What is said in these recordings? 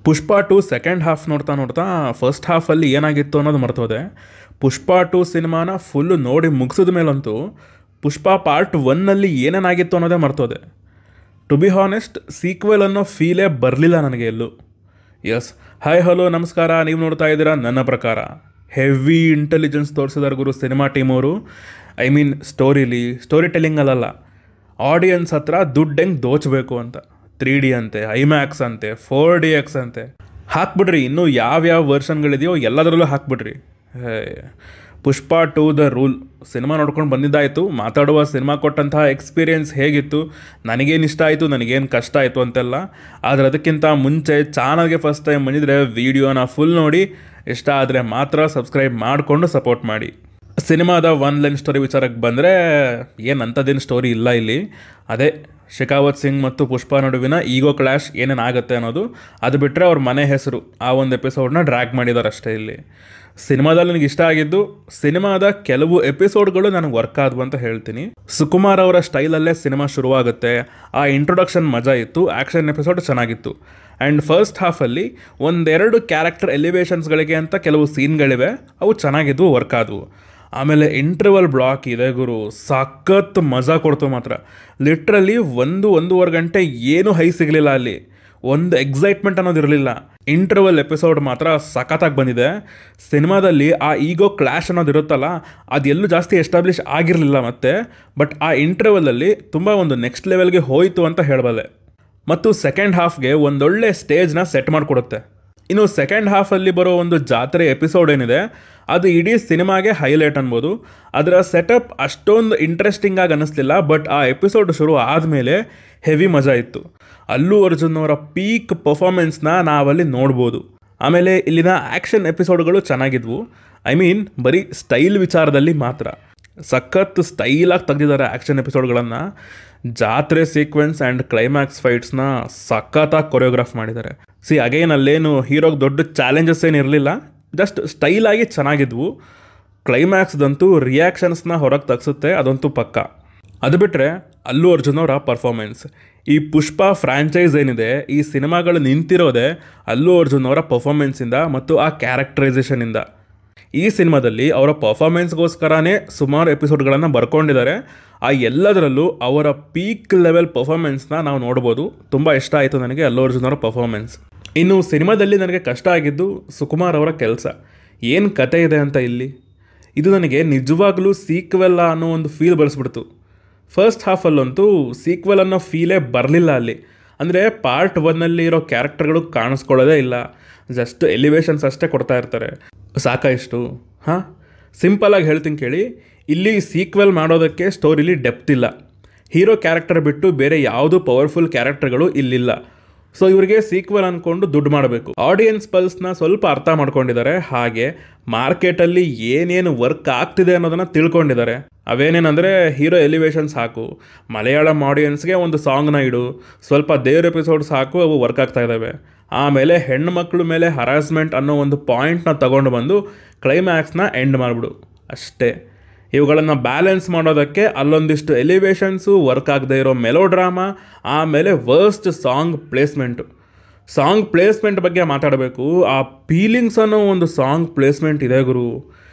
Pushpa to second half ನೋಡ್ತಾ ನೋಡ್ತಾ first ಹಾಫಲ್ಲಿ ಏನಾಗಿತ್ತು ಅನ್ನೋದು ಮರ್ತೋದೆ. ಪುಷ್ಪ ಟು ಸಿನಿಮಾನ ಫುಲ್ಲು ನೋಡಿ ಮುಗಿಸಿದ ಮೇಲಂತೂ ಪುಷ್ಪ ಪಾರ್ಟ್ ಒನ್ನಲ್ಲಿ ಏನೇನಾಗಿತ್ತು ಅನ್ನೋದೇ ಮರ್ತೋದೆ. ಟು ಬಿ ಹಾನೆಸ್ಟ್ ಸೀಕ್ವೆಲ್ ಅನ್ನೋ ಫೀಲೇ ಬರಲಿಲ್ಲ ನನಗೆ ಎಲ್ಲೂ. ಎಸ್, ಹಾಯ್ ಹಲೋ ನಮಸ್ಕಾರ, ನೀವು ನೋಡ್ತಾ ಇದ್ದೀರಾ ನನ್ನ ಪ್ರಕಾರ. ಹೆವಿ ಇಂಟೆಲಿಜೆನ್ಸ್ ತೋರಿಸಿದಾರೆ ಗುರು ಸಿನಿಮಾ ಟೀಮ್ ಅವರು. ಐ ಮೀನ್ ಸ್ಟೋರಿ ಟೆಲ್ಲಿಂಗಲ್ಲ, ಆಡಿಯನ್ಸ್ ಹತ್ರ ದುಡ್ಡು ಹೆಂಗೆ ದೋಚಬೇಕು ಅಂತ. 3D ಅಂತೆ, ಐಮ್ಯಾಕ್ಸ್ ಅಂತೆ, 4DX ಅಂತೆ ಹಾಕ್ಬಿಡ್ರಿ. ಇನ್ನೂ ಯಾವ್ಯಾವ ವರ್ಷನ್ಗಳಿದೆಯೋ ಎಲ್ಲದರಲ್ಲೂ ಹಾಕ್ಬಿಡ್ರಿ. ಪುಷ್ಪ ಟು ದ ರೂಲ್ ಸಿನಿಮಾ ನೋಡ್ಕೊಂಡು ಬಂದಿದ್ದಾಯಿತು. ಮಾತಾಡುವ ಸಿನಿಮಾ ಕೊಟ್ಟಂತಹ ಎಕ್ಸ್ಪೀರಿಯೆನ್ಸ್ ಹೇಗಿತ್ತು, ನನಗೇನು ಇಷ್ಟ ಆಯಿತು, ನನಗೇನು ಕಷ್ಟ ಆಯಿತು ಅಂತೆಲ್ಲ. ಆದರೆ ಅದಕ್ಕಿಂತ ಮುಂಚೆ ಚಾನಲ್ಗೆ ಫಸ್ಟ್ ಟೈಮ್ ಬಂದಿದ್ರೆ ವೀಡಿಯೋನ ಫುಲ್ ನೋಡಿ, ಇಷ್ಟ ಆದರೆ ಮಾತ್ರ ಸಬ್ಸ್ಕ್ರೈಬ್ ಮಾಡಿಕೊಂಡು ಸಪೋರ್ಟ್ ಮಾಡಿ. ಸಿನಿಮಾದ ಒನ್ ಲೈನ್ ಸ್ಟೋರಿ ವಿಚಾರಕ್ಕೆ ಬಂದರೆ ಏನಂಥದ್ದೇನು ಸ್ಟೋರಿ ಇಲ್ಲ ಇಲ್ಲಿ. ಅದೇ ಶೆಖಾವತ್ ಸಿಂಗ್ ಮತ್ತು ಪುಷ್ಪ ನಡುವಿನ ಈಗೋ ಕ್ಲಾಶ್ ಏನೇನಾಗುತ್ತೆ ಅನ್ನೋದು. ಅದು ಬಿಟ್ಟರೆ ಅವ್ರ ಮನೆ ಹೆಸರು ಆ ಒಂದು ಎಪಿಸೋಡ್ನ ಡ್ರ್ಯಾಗ್ ಮಾಡಿದ್ದಾರೆ ಅಷ್ಟೇ. ಇಲ್ಲಿ ಸಿನಿಮಾದಲ್ಲಿ ನನಗೆ ಇಷ್ಟ ಆಗಿದ್ದು ಸಿನಿಮಾದ ಕೆಲವು ಎಪಿಸೋಡ್ಗಳು ನನಗೆ ವರ್ಕ್ ಆದವು ಅಂತ ಹೇಳ್ತೀನಿ. ಸುಕುಮಾರ್ ಅವರ ಸ್ಟೈಲಲ್ಲೇ ಸಿನಿಮಾ ಶುರುವಾಗುತ್ತೆ. ಆ ಇಂಟ್ರೊಡಕ್ಷನ್ ಮಜಾ ಇತ್ತು, ಆ್ಯಕ್ಷನ್ ಎಪಿಸೋಡ್ ಚೆನ್ನಾಗಿತ್ತು. ಆ್ಯಂಡ್ ಫಸ್ಟ್ ಹಾಫಲ್ಲಿ ಒಂದೆರಡು ಕ್ಯಾರೆಕ್ಟರ್ ಎಲಿವೇಷನ್ಸ್ಗಳಿಗೆ ಅಂತ ಕೆಲವು ಸೀನ್ಗಳಿವೆ, ಅವು ಚೆನ್ನಾಗಿದ್ವು, ವರ್ಕ್ ಆದವು. ಆಮೇಲೆ ಇಂಟರ್ವಲ್ ಬ್ಲಾಕ್ ಇದೆ ಗುರು, ಸಖತ್ ಮಜಾ ಕೊಡ್ತು ಮಾತ್ರ. ಲಿಟ್ರಲಿ 1-1.5 ಗಂಟೆ ಏನೂ ಹೈ ಸಿಗಲಿಲ್ಲ ಅಲ್ಲಿ, ಒಂದು ಎಕ್ಸೈಟ್ಮೆಂಟ್ ಅನ್ನೋದು ಇರಲಿಲ್ಲ. ಇಂಟರ್ವಲ್ ಎಪಿಸೋಡ್ ಮಾತ್ರ ಸಖತ್ತಾಗಿ ಬಂದಿದೆ. ಸಿನಿಮಾದಲ್ಲಿ ಆ ಈಗೋ ಕ್ಲಾಶ್ ಅನ್ನೋದು ಇರುತ್ತಲ್ಲ, ಅದೆಲ್ಲೂ ಜಾಸ್ತಿ ಎಸ್ಟಾಬ್ಲಿಷ್ ಆಗಿರಲಿಲ್ಲ ಮತ್ತೆ. ಬಟ್ ಆ ಇಂಟರ್ವಲಲ್ಲಿ ತುಂಬ ಒಂದು ನೆಕ್ಸ್ಟ್ ಲೆವೆಲ್ಗೆ ಹೋಯಿತು ಅಂತ ಹೇಳಬಲ್ಲೆ. ಮತ್ತು ಸೆಕೆಂಡ್ ಹಾಫ್ಗೆ ಒಂದೊಳ್ಳೆ ಸ್ಟೇಜ್ನ ಸೆಟ್ ಮಾಡಿಕೊಡುತ್ತೆ. ಇನ್ನು ಸೆಕೆಂಡ್ ಹಾಫಲ್ಲಿ ಬರೋ ಒಂದು ಜಾತ್ರೆ ಎಪಿಸೋಡ್ ಏನಿದೆ, ಅದು ಇಡೀ ಸಿನಿಮಾಗೆ ಹೈಲೈಟ್ ಅನ್ಬೋದು. ಅದರ ಸೆಟಪ್ ಅಷ್ಟೊಂದು ಇಂಟ್ರೆಸ್ಟಿಂಗಾಗಿ ಅನ್ನಿಸ್ಲಿಲ್ಲ, ಬಟ್ ಆ ಎಪಿಸೋಡ್ ಶುರು ಆದಮೇಲೆ ಹೆವಿ ಮಜಾ ಇತ್ತು. ಅಲ್ಲು ಅರ್ಜುನ್ ಅವರ ಪೀಕ್ ಪರ್ಫಾರ್ಮೆನ್ಸ್ನ ನಾವಲ್ಲಿ ನೋಡ್ಬೋದು. ಆಮೇಲೆ ಇಲ್ಲಿನ ಆ್ಯಕ್ಷನ್ ಎಪಿಸೋಡ್ಗಳು ಚೆನ್ನಾಗಿದ್ವು. ಐ ಮೀನ್ ಬರೀ ಸ್ಟೈಲ್ ವಿಚಾರದಲ್ಲಿ ಮಾತ್ರ ಸಖತ್ ಸ್ಟೈಲಾಗಿ ತೆಗೆದಿದ್ದಾರೆ ಆ್ಯಕ್ಷನ್ ಎಪಿಸೋಡ್ಗಳನ್ನು. ಜಾತ್ರೆ ಸೀಕ್ವೆನ್ಸ್ ಆ್ಯಂಡ್ ಕ್ಲೈಮ್ಯಾಕ್ಸ್ ಫೈಟ್ಸ್ನ ಸಖತ್ತಾಗಿ ಕೊರಿಯೋಗ್ರಾಫ್ ಮಾಡಿದ್ದಾರೆ. ಅಗೈನ್ ಅಲ್ಲೇನು ಹೀರೋಗೆ ದೊಡ್ಡ ಚಾಲೆಂಜಸ್ ಏನು ಇರಲಿಲ್ಲ, ಜಸ್ಟ್ ಸ್ಟೈಲಾಗಿ ಚೆನ್ನಾಗಿದ್ವು. ಕ್ಲೈಮ್ಯಾಕ್ಸ್ದಂತೂ ರಿಯಾಕ್ಷನ್ಸ್ನ ಹೊರಗೆ ತೆಗೆಸುತ್ತೆ, ಅದಂತೂ ಪಕ್ಕ. ಅದು ಬಿಟ್ಟರೆ ಅಲ್ಲು ಅರ್ಜುನ್ ಅವರ ಪರ್ಫಾರ್ಮೆನ್ಸ್. ಈ ಪುಷ್ಪ ಫ್ರ್ಯಾಂಚೈಸ್ ಏನಿದೆ, ಈ ಸಿನಿಮಾಗಳು ನಿಂತಿರೋದೆ ಅಲ್ಲು ಅರ್ಜುನ್ ಅವರ ಪರ್ಫಾರ್ಮೆನ್ಸಿಂದ ಮತ್ತು ಆ ಕ್ಯಾರೆಕ್ಟರೈಸೇಷನಿಂದ. ಈ ಸಿನಿಮಾದಲ್ಲಿ ಅವರ ಪರ್ಫಾರ್ಮೆನ್ಸ್ಗೋಸ್ಕರನೇ ಸುಮಾರು ಎಪಿಸೋಡ್ಗಳನ್ನು ಬರ್ಕೊಂಡಿದ್ದಾರೆ. ಆ ಎಲ್ಲದರಲ್ಲೂ ಅವರ ಪೀಕ್ ಲೆವೆಲ್ ಪರ್ಫಾರ್ಮೆನ್ಸ್ನ ನಾವು ನೋಡ್ಬೋದು. ತುಂಬ ಇಷ್ಟ ಆಯಿತು ನನಗೆ ಅಲ್ಲು ಅರ್ಜುನ್ ಅವರ ಪರ್ಫಾರ್ಮೆನ್ಸ್. ಇನ್ನು ಸಿನಿಮಾದಲ್ಲಿ ನನಗೆ ಕಷ್ಟ ಆಗಿದ್ದು ಸುಕುಮಾರ್ ಅವರ ಕೆಲಸ. ಏನು ಕತೆ ಇದೆ ಅಂತ ಇಲ್ಲಿ, ಇದು ನನಗೆ ನಿಜವಾಗ್ಲೂ ಸೀಕ್ವೆಲ್ ಅನ್ನೋ ಒಂದು ಫೀಲ್ ಬರೆಸ್ಬಿಡ್ತು. ಫಸ್ಟ್ ಹಾಫಲ್ಲಂತೂ ಸೀಕ್ವೆಲ್ ಅನ್ನೋ ಫೀಲೇ ಬರಲಿಲ್ಲ ಅಲ್ಲಿ. ಅಂದರೆ ಪಾರ್ಟ್ ಒನ್ನಲ್ಲಿ ಇರೋ ಕ್ಯಾರೆಕ್ಟರ್ಗಳು ಕಾಣಿಸ್ಕೊಳ್ಳೋದೇ ಇಲ್ಲ, ಜಸ್ಟ್ ಎಲಿವೇಷನ್ಸ್ ಅಷ್ಟೇ ಕೊಡ್ತಾ ಇರ್ತಾರೆ. ಸಾಕಾಯಿಷ್ಟು ಸಿಂಪಲಾಗಿ ಹೇಳ್ತೀನಿ ಕೇಳಿ. ಇಲ್ಲಿ ಸೀಕ್ವೆಲ್ ಮಾಡೋದಕ್ಕೆ ಸ್ಟೋರಿಲಿ ಡೆಪ್ತ್ ಇಲ್ಲ. ಹೀರೋ ಕ್ಯಾರೆಕ್ಟರ್ ಬಿಟ್ಟು ಬೇರೆ ಯಾವುದೂ ಪವರ್ಫುಲ್ ಕ್ಯಾರೆಕ್ಟರ್ಗಳು ಇಲ್ಲಿಲ್ಲ. ಸೊ ಇವರಿಗೆ ಸೀಕ್ವೆಲ್ ಅಂದ್ಕೊಂಡು ದುಡ್ಡು ಮಾಡಬೇಕು. ಆಡಿಯನ್ಸ್ ಪಲ್ಸ್ನ ಸ್ವಲ್ಪ ಅರ್ಥ ಮಾಡ್ಕೊಂಡಿದ್ದಾರೆ. ಹಾಗೆ ಮಾರ್ಕೆಟಲ್ಲಿ ಏನೇನು ವರ್ಕ್ ಆಗ್ತಿದೆ ಅನ್ನೋದನ್ನು ತಿಳ್ಕೊಂಡಿದ್ದಾರೆ. ಅವೇನೇನೆಂದರೆ ಹೀರೋ ಎಲಿವೇಷನ್ಸ್ ಹಾಕು, ಮಲಯಾಳಂ ಆಡಿಯನ್ಸ್ಗೆ ಒಂದು ಸಾಂಗ್ನ ಇಡು, ಸ್ವಲ್ಪ ದೇವ್ರ ಎಪಿಸೋಡ್ಸ್ ಹಾಕು, ಅವು ವರ್ಕ್ ಆಗ್ತಾ ಇದ್ದಾವೆ. ಆಮೇಲೆ ಹೆಣ್ಣುಮಕ್ಳ ಮೇಲೆ ಹರಾಸ್ಮೆಂಟ್ ಅನ್ನೋ ಒಂದು ಪಾಯಿಂಟ್ನ ತಗೊಂಡು ಬಂದು ಕ್ಲೈಮ್ಯಾಕ್ಸ್ನ ಎಂಡ್ ಮಾಡಿಬಿಡು, ಅಷ್ಟೇ. ಇವುಗಳನ್ನು ಬ್ಯಾಲೆನ್ಸ್ ಮಾಡೋದಕ್ಕೆ ಅಲ್ಲೊಂದಿಷ್ಟು ಎಲಿವೇಷನ್ಸು, ವರ್ಕ್ ಆಗದೆ ಇರೋ ಮೆಲೋ ಡ್ರಾಮಾ, ಆಮೇಲೆ ವರ್ಸ್ಟ್ ಸಾಂಗ್ ಪ್ಲೇಸ್ಮೆಂಟ್ ಬಗ್ಗೆ ಮಾತಾಡಬೇಕು. ಆ ಫೀಲಿಂಗ್ಸ್ ಅನ್ನೋ ಒಂದು ಸಾಂಗ್ ಪ್ಲೇಸ್ಮೆಂಟ್ ಇದೆ ಗುರು,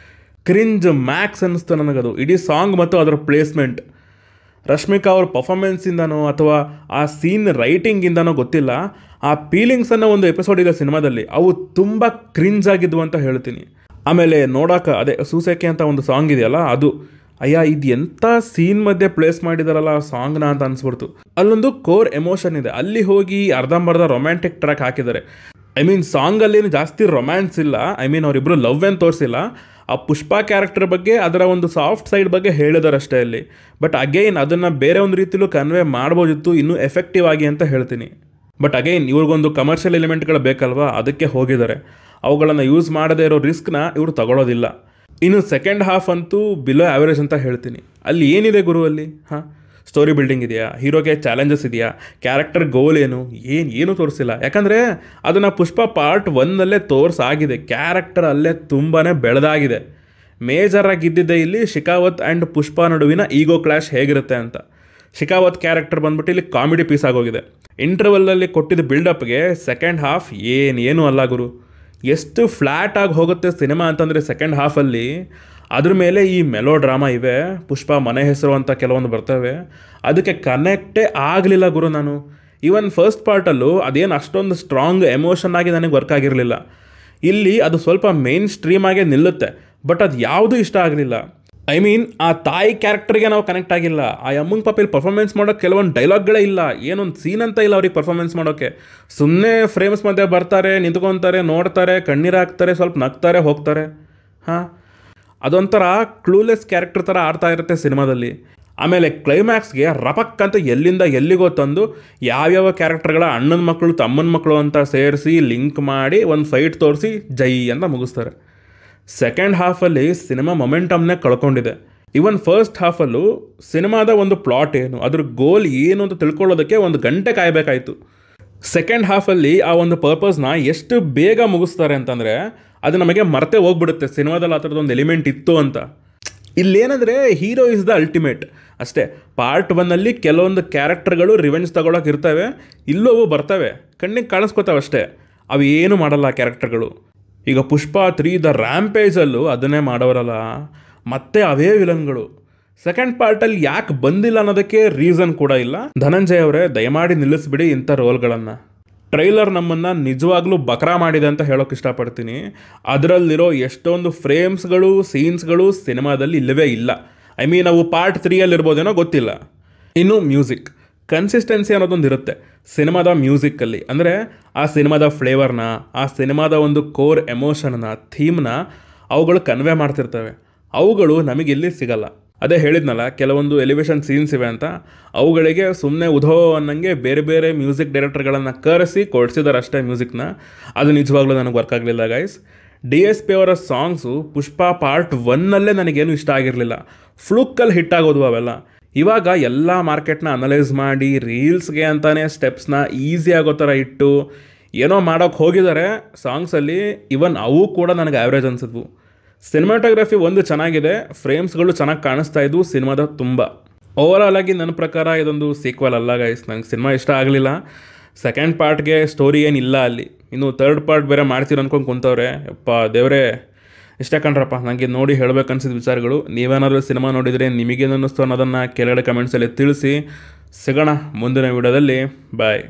ಕ್ರಿಂಜ್ ಮ್ಯಾಕ್ಸ್ ಅನ್ನಿಸ್ತು ನನಗದು. ಇಡೀ ಸಾಂಗ್ ಮತ್ತು ಅದರ ಪ್ಲೇಸ್ಮೆಂಟ್ ರಶ್ಮಿಕಾ ಅವ್ರ ಪರ್ಫಾರ್ಮೆನ್ಸಿಂದನೋ ಅಥವಾ ಆ ಸೀನ್ ರೈಟಿಂಗಿಂದನೋ ಗೊತ್ತಿಲ್ಲ, ಆ ಫೀಲಿಂಗ್ಸ್ ಅನ್ನೋ ಒಂದು ಎಪಿಸೋಡ್ ಇದೆ ಸಿನಿಮಾದಲ್ಲಿ, ಅವು ತುಂಬ ಕ್ರಿಂಜ್ ಆಗಿದ್ವು ಅಂತ ಹೇಳ್ತೀನಿ. ಆಮೇಲೆ ನೋಡೋಕೆ ಅದೇ ಸೂಸೇಕೆ ಅಂತ ಒಂದು ಸಾಂಗ್ ಇದೆಯಲ್ಲ, ಅದು ಇದು ಎಂಥ ಸೀನ್ ಮಧ್ಯೆ ಪ್ಲೇಸ್ ಮಾಡಿದಾರಲ್ಲ ಆ ಸಾಂಗ್ನ ಅಂತ ಅನಿಸ್ಬಿಡ್ತು. ಅಲ್ಲೊಂದು ಕೋರ್ ಎಮೋಷನ್ ಇದೆ, ಅಲ್ಲಿ ಹೋಗಿ ಅರ್ಧಂಬರ್ಧ ರೊಮ್ಯಾಂಟಿಕ್ ಟ್ರ್ಯಾಕ್ ಹಾಕಿದ್ದಾರೆ. ಐ ಮೀನ್ ಸಾಂಗಲ್ಲೇನು ಜಾಸ್ತಿ ರೊಮ್ಯಾನ್ಸ್ ಇಲ್ಲ, ಅವರಿಬ್ಬರು ಲವ್ ಏನು ತೋರಿಸಿಲ್ಲ. ಆ ಪುಷ್ಪ ಕ್ಯಾರೆಕ್ಟರ್ ಬಗ್ಗೆ, ಅದರ ಒಂದು ಸಾಫ್ಟ್ ಸೈಡ್ ಬಗ್ಗೆ ಹೇಳಿದಾರೆ ಅಷ್ಟೇ ಅಲ್ಲಿ. ಬಟ್ ಅಗೈನ್ ಅದನ್ನು ಬೇರೆ ಒಂದು ರೀತಿಲೂ ಕನ್ವೆ ಮಾಡ್ಬೋದಿತ್ತು ಇನ್ನೂ ಎಫೆಕ್ಟಿವ್ ಆಗಿ ಅಂತ ಹೇಳ್ತೀನಿ. ಬಟ್ ಅಗೈನ್ ಇವ್ರಿಗೊಂದು ಕಮರ್ಷಿಯಲ್ ಎಲಿಮೆಂಟ್ಗಳು ಬೇಕಲ್ವಾ, ಅದಕ್ಕೆ ಹೋಗಿದ್ದಾರೆ. ಅವುಗಳನ್ನು ಯೂಸ್ ಮಾಡದೇ ಇರೋ ರಿಸ್ಕ್ನ ಇವರು ತಗೊಳ್ಳೋದಿಲ್ಲ. ಇನ್ನು ಸೆಕೆಂಡ್ ಹಾಫ್ ಅಂತೂ ಬಿಲೋ ಆ್ಯಾವರೇಜ್ ಅಂತ ಹೇಳ್ತೀನಿ. ಅಲ್ಲಿ ಏನಿದೆ ಗುರು ಅಲ್ಲಿ? ಸ್ಟೋರಿ ಬಿಲ್ಡಿಂಗ್ ಇದೆಯಾ, ಹೀರೋಗೆ ಚಾಲೆಂಜಸ್ ಇದೆಯಾ, ಕ್ಯಾರೆಕ್ಟರ್ ಗೋಲ್ ಏನೂ ತೋರಿಸಿಲ್ಲ. ಯಾಕಂದರೆ ಅದನ್ನು ಪುಷ್ಪ ಪಾರ್ಟ್ ಒನ್ನಲ್ಲೇ ತೋರಿಸಾಗಿದೆ. ಕ್ಯಾರೆಕ್ಟರ್ ಅಲ್ಲೇ ತುಂಬಾ ಬೆಳೆದಾಗಿದೆ. ಮೇಜರಾಗಿ ಇದ್ದಿದ್ದೆ ಇಲ್ಲಿ ಶೆಖಾವತ್ ಆ್ಯಂಡ್ ಪುಷ್ಪ ನಡುವಿನ ಈಗೋ ಕ್ಲಾಶ್ ಹೇಗಿರುತ್ತೆ ಅಂತ. ಶೆಖಾವತ್ ಕ್ಯಾರೆಕ್ಟರ್ ಬಂದ್ಬಿಟ್ಟು ಇಲ್ಲಿ ಕಾಮಿಡಿ ಪೀಸ್ ಆಗೋಗಿದೆ. ಇಂಟರ್ವಲ್ಲಲ್ಲಿ ಕೊಟ್ಟಿದ್ದ ಬಿಲ್ಡಪ್ಗೆ ಸೆಕೆಂಡ್ ಹಾಫ್ ಏನೂ ಅಲ್ಲ ಗುರು. ಎಷ್ಟು ಫ್ಲ್ಯಾಟಾಗಿ ಹೋಗುತ್ತೆ ಸಿನಿಮಾ ಅಂತಂದರೆ ಸೆಕೆಂಡ್ ಹಾಫಲ್ಲಿ. ಅದ್ರ ಮೇಲೆ ಈ ಮೆಲೋ ಡ್ರಾಮಾ ಇವೆ, ಪುಷ್ಪ ಮನೆ ಹೆಸರು ಅಂತ ಕೆಲವೊಂದು ಬರ್ತವೆ, ಅದಕ್ಕೆ ಕನೆಕ್ಟೇ ಆಗಲಿಲ್ಲ ಗುರು ನಾನು. ಈವನ್ ಫಸ್ಟ್ ಪಾರ್ಟಲ್ಲೂ ಅದೇನು ಅಷ್ಟೊಂದು ಸ್ಟ್ರಾಂಗ್ ಎಮೋಷನ್ ಆಗಿ ನನಗೆ ವರ್ಕ್ ಆಗಿರಲಿಲ್ಲ. ಇಲ್ಲಿ ಅದು ಸ್ವಲ್ಪ ಮೇನ್ ಸ್ಟ್ರೀಮಾಗೇ ನಿಲ್ಲುತ್ತೆ, ಬಟ್ ಅದು ಯಾವುದೂ ಇಷ್ಟ ಆಗಲಿಲ್ಲ. ಐ ಮೀನ್ ಆ ತಾಯಿ ಕ್ಯಾರೆಕ್ಟರ್ಗೆ ನಾವು ಕನೆಕ್ಟ್ ಆಗಿಲ್ಲ. ಆ ಅಮ್ಮಂಗೆ ಪಾಪಿಲ್ ಪರ್ಫಾರ್ಮೆನ್ಸ್ ಮಾಡೋಕ್ಕೆ ಕೆಲವೊಂದು ಡೈಲಾಗ್ಗಳೇ ಇಲ್ಲ, ಏನೊಂದು ಸೀನ್ ಅಂತ ಇಲ್ಲ ಅವ್ರಿಗೆ ಪರ್ಫಾರ್ಮೆನ್ಸ್ ಮಾಡೋಕ್ಕೆ. ಸುಮ್ಮನೆ ಫ್ರೇಮ್ಸ್ ಮಧ್ಯೆ ಬರ್ತಾರೆ, ನಿಂತ್ಕೊತಾರೆ, ನೋಡ್ತಾರೆ, ಕಣ್ಣೀರು ಹಾಕ್ತಾರೆ, ಸ್ವಲ್ಪ ನಗ್ತಾರೆ, ಹೋಗ್ತಾರೆ. ಹಾಂ, ಅದೊಂಥರ ಕ್ಲೂಲೆಸ್ ಕ್ಯಾರೆಕ್ಟರ್ ಥರ ಆಡ್ತಾ ಇರುತ್ತೆ ಸಿನಿಮಾದಲ್ಲಿ. ಆಮೇಲೆ ಕ್ಲೈಮ್ಯಾಕ್ಸ್ಗೆ ರಪಕ್ ಅಂತ ಎಲ್ಲಿಂದ ಎಲ್ಲಿಗೋ ತಂದು ಯಾವ್ಯಾವ ಕ್ಯಾರೆಕ್ಟರ್ಗಳ ಅಣ್ಣನ ಮಕ್ಕಳು ತಮ್ಮನ ಮಕ್ಕಳು ಅಂತ ಸೇರಿಸಿ ಲಿಂಕ್ ಮಾಡಿ ಒಂದು ಫೈಟ್ ತೋರಿಸಿ ಜೈ ಅಂತ ಮುಗಿಸ್ತಾರೆ. ಸೆಕೆಂಡ್ ಹಾಫಲ್ಲಿ ಸಿನಿಮಾ ಮೊಮೆಂಟಮ್ನೇ ಕಳ್ಕೊಂಡಿದೆ. ಇವನ್ ಫಸ್ಟ್ ಹಾಫಲ್ಲೂ ಸಿನಿಮಾದ ಒಂದು ಪ್ಲಾಟ್ ಏನು, ಅದ್ರ ಗೋಲ್ ಏನು ಅಂತ ತಿಳ್ಕೊಳ್ಳೋದಕ್ಕೆ 1 ಗಂಟೆ ಕಾಯಬೇಕಾಯಿತು. ಸೆಕೆಂಡ್ ಹಾಫಲ್ಲಿ ಆ ಒಂದು ಪರ್ಪಸ್ನ ಎಷ್ಟು ಬೇಗ ಮುಗಿಸ್ತಾರೆ ಅಂತಂದರೆ ಅದು ನಮಗೆ ಮರೆತೇ ಹೋಗ್ಬಿಡುತ್ತೆ ಸಿನಿಮಾದಲ್ಲಿ ಆ ಥರದೊಂದು ಎಲಿಮೆಂಟ್ ಇತ್ತು ಅಂತ. ಇಲ್ಲೇನಂದರೆ ಹೀರೋ ಇಸ್ ದ ಅಲ್ಟಿಮೇಟ್ ಅಷ್ಟೇ. ಪಾರ್ಟ್ 1ಅಲ್ಲಿ ಕೆಲವೊಂದು ಕ್ಯಾರೆಕ್ಟರ್ಗಳು ರಿವೆಂಜ್ ತಗೊಳಕ್ಕೆ ಇರ್ತವೆ, ಇಲ್ಲೂ ಅವು ಬರ್ತವೆ, ಕಣ್ಣಿಗೆ ಕಾಣಿಸ್ಕೋತಾವೆ ಅಷ್ಟೇ, ಅವು ಏನು ಮಾಡಲ್ಲ ಆ ಕ್ಯಾರೆಕ್ಟರ್ಗಳು. ಈಗ ಪುಷ್ಪ 3 ದ ರ್ಯಾಂಪೇಜಲ್ಲೂ ಅದನ್ನೇ ಮಾಡೋರಲ್ಲ, ಮತ್ತೆ ಅವೇ ವಿಲನ್ಗಳು. ಸೆಕೆಂಡ್ ಪಾರ್ಟಲ್ಲಿ ಯಾಕೆ ಬಂದಿಲ್ಲ ಅನ್ನೋದಕ್ಕೆ ರೀಸನ್ ಕೂಡ ಇಲ್ಲ. ಧನಂಜಯ್ ಅವರೇ, ದಯಮಾಡಿ ನಿಲ್ಲಿಸ್ಬಿಡಿ ಇಂಥ ರೋಲ್ಗಳನ್ನು. ಟ್ರೈಲರ್ ನಮ್ಮನ್ನು ನಿಜವಾಗ್ಲೂ ಬಕ್ರಾ ಮಾಡಿದೆ ಅಂತ ಹೇಳೋಕೆ ಇಷ್ಟಪಡ್ತೀನಿ. ಅದರಲ್ಲಿರೋ ಎಷ್ಟೊಂದು ಫ್ರೇಮ್ಸ್ಗಳು, ಸೀನ್ಸ್ಗಳು ಸಿನಿಮಾದಲ್ಲಿ ಇಲ್ಲವೇ ಇಲ್ಲ. ಐ ಮೀನ್ ಅವು ಪಾರ್ಟ್ 3 ಇರ್ಬೋದೇನೋ ಗೊತ್ತಿಲ್ಲ. ಇನ್ನು ಮ್ಯೂಸಿಕ್ ಕನ್ಸಿಸ್ಟೆನ್ಸಿ ಅನ್ನೋದೊಂದು ಇರುತ್ತೆ ಸಿನಿಮಾದ ಮ್ಯೂಸಿಕ್ಕಲ್ಲಿ. ಅಂದರೆ ಆ ಸಿನಿಮಾದ ಫ್ಲೇವರ್ನ, ಆ ಸಿನಿಮಾದ ಒಂದು ಕೋರ್ ಎಮೋಷನ್ನ, ಥೀಮ್ನ ಅವುಗಳು ಕನ್ವೆ ಮಾಡ್ತಿರ್ತವೆ. ಅವುಗಳು ನಮಗಿಲ್ಲಿ ಸಿಗಲ್ಲ. ಅದೇ ಹೇಳಿದ್ನಲ್ಲ, ಕೆಲವೊಂದು ಎಲಿವೇಷನ್ ಸೀನ್ಸ್ ಇವೆ ಅಂತ, ಅವುಗಳಿಗೆ ಸುಮ್ಮನೆ ಉಧೋ ಅನ್ನಂಗೆ ಬೇರೆ ಬೇರೆ ಮ್ಯೂಸಿಕ್ ಡೈರೆಕ್ಟರ್ಗಳನ್ನು ಕರೆಸಿ ಕೊಡಿಸಿದಾರೆ ಅಷ್ಟೇ ಮ್ಯೂಸಿಕ್ನ. ಅದು ನಿಜವಾಗ್ಲೂ ನನಗೆ ವರ್ಕ್ ಆಗಲಿಲ್ಲ ಗೈಸ್. DSP ಅವರ ಸಾಂಗ್ಸು ಪುಷ್ಪ ಪಾರ್ಟ್ 1ನಲ್ಲೇ ನನಗೇನು ಇಷ್ಟ ಆಗಿರಲಿಲ್ಲ. ಫ್ಲುಕ್ಕಲ್ಲಿ ಹಿಟ್ ಆಗೋದು ಅವೆಲ್ಲ. ಇವಾಗ ಎಲ್ಲ ಮಾರ್ಕೆಟ್ನ ಅನಲೈಸ್ ಮಾಡಿ ರೀಲ್ಸ್ಗೆ ಅಂತಾನೆ ಸ್ಟೆಪ್ಸ್ನ ಈಸಿ ಆಗೋ ಥರ ಇಟ್ಟು ಏನೋ ಮಾಡೋಕ್ಕೆ ಹೋಗಿದ್ದಾರೆ ಸಾಂಗ್ಸಲ್ಲಿ. ಇವನ್ ಅವು ಕೂಡ ನನಗೆ ಆ್ಯಾವ್ರೇಜ್ ಅನಿಸಿದ್ವು. ಸಿನಿಮಾಟೋಗ್ರಫಿ ಒಂದು ಚೆನ್ನಾಗಿದೆ, ಫ್ರೇಮ್ಸ್ಗಳು ಚೆನ್ನಾಗಿ ಕಾಣಿಸ್ತಾ ಇದ್ವು ಸಿನಿಮಾದ ತುಂಬ. ಓವರಾಲ್ ಆಗಿ ನನ್ನ ಪ್ರಕಾರ ಇದೊಂದು ಸೀಕ್ವಲ್ ಅಲ್ಲ ಗೈಸ್. ನಂಗೆ ಸಿನಿಮಾ ಇಷ್ಟ ಆಗಲಿಲ್ಲ. ಸೆಕೆಂಡ್ ಪಾರ್ಟ್ಗೆ ಸ್ಟೋರಿ ಏನಿಲ್ಲ ಅಲ್ಲಿ. ಇನ್ನು ಥರ್ಡ್ ಪಾರ್ಟ್ ಬೇರೆ ಮಾಡ್ತೀರ ಅಂದ್ಕೊಂಡು ಕುಂತವ್ರೆ. ಯಪ್ಪ ದೇವರೇ, ಇಷ್ಟ ಕಣ್ರಪ್ಪ ನನಗೆ ನೋಡಿ ಹೇಳಬೇಕನ್ಸಿದ ವಿಚಾರಗಳು. ನೀವೇನಾದರೂ ಸಿನಿಮಾ ನೋಡಿದರೆ ನಿಮಗೇನು ಅನ್ನಿಸ್ತು ಅನ್ನೋದನ್ನು ಕೆಳಗಡೆ ಕಮೆಂಟ್ಸಲ್ಲಿ ತಿಳಿಸಿ. ಸಿಗೋಣ ಮುಂದಿನ ವಿಡಿಯೋದಲ್ಲಿ. ಬಾಯ್.